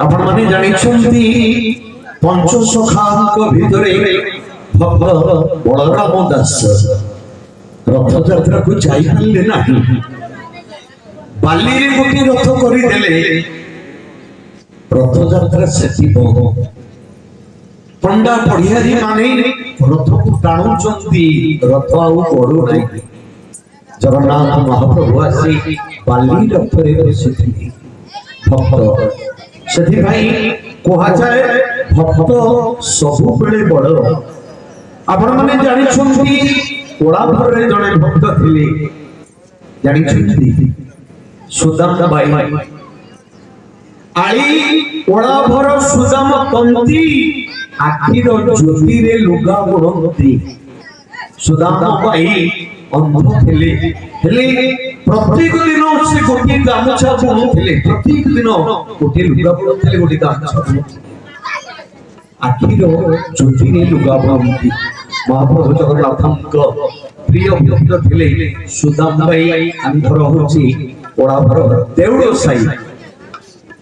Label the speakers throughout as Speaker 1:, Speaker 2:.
Speaker 1: आपण माने जानिछंती पंचसखांक भितरे भक्त बलराम दास रथ यात्रा को जाई पाले नाही बाली रे गोटी रथ करी देले रथ यात्रा सेठी बो पंडा पढ़ियारी माने रथ को टाणुचंती रथ आउ पड़ू नाही जगन्नाथ महाप्रभु आसी बाली रथ रे बसिथि भक्त सेठी भाई कोहा जाए भक्त सबु बेले बड़ आपण माने जानि छंती कोलाभर रे जने भक्त थिले जानि छंती सुदाम बाई आली कोलाभर सुदाम तंती आखिर ज्योति रे लुगा बुणंती सुदाम बाई अंध थिले हेले प्रत्येक दिन से गोटे गामछा बुणुथिले प्रत्येक दिन गोटे लुगा बुणुथिले गोटे गामछा बुणुथिले आखिर ज्योति रे लुगा बुणंती महाप्रभु जगन्नाथଙ୍କ प्रिय भक्त थिले सुदाम बाई आंधर होची कोलाभर देउळ साई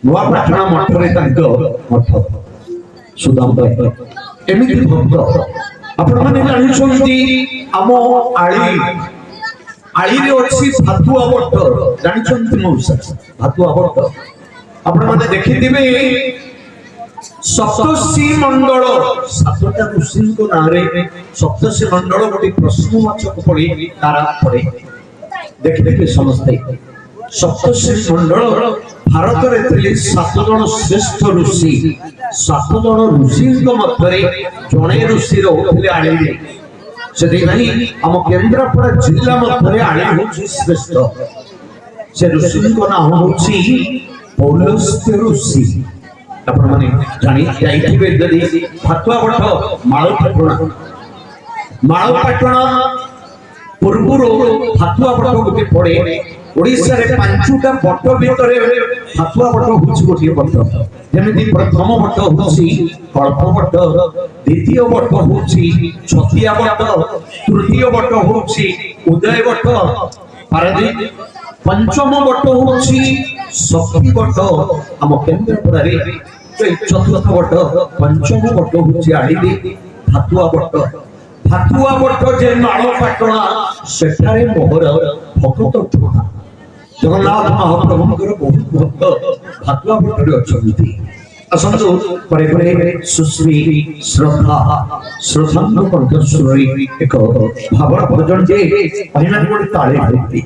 Speaker 1: नुआपाटना मठ रे तांक मठ सुदाम बाई एमिति भक्त आपण माने जानिछंती आम आळी आळी रे अछि भातुआ बट जानिछंती मौसा भातुआ बट आपण माने देखिथिबे सप्तर्षि मंडल सातटा ऋषि को नारे सप्तर्षि मंडल गोटे प्रश्नवाचक पड़ी तारा पड़े देख देखे समझते सप्तर्षि मंडल भारत रे थिले 7 जन श्रेष्ठ ऋषि 7 जन ऋषि मध्य जणे ऋषि रहउथिले आळी रे सेठी नाही हम केंद्रापड़ा जिल्ला मध्य आळी होछि श्रेष्ठ से ऋषि को नाम होछि पौलस्त्य ऋषि आपण माने जानि जाइथिबे जदी भातुआ बट माळपाटणा पूर्वरो भातुआ बट गोटे पड़े ओडिसा रे पांचुटा बट भितरे भातुआ बट होछि गोटे बट जेमिति प्रथम बट होछि कल्प बट द्वितीय बट होछि छतिया बट तृतीय बट होछि उदय बट पारदी पंचम बट होछि शक्ति बट हम केंद्रपड़ा रे चतुर्थ बट पंचम बट होछि आड़ी रे भातुआ बट जे माळपाटणा सेठारे मोहर भक्त ठोहा जगन्नाथ महाप्रभुଙ୍କର बहुत भक्त भातुआ बट रे अछंती असंतु परे परे सुश्री श्रद्धा कंठ सुरी एक भाव भजन जे पहिला गोटे ताळे होती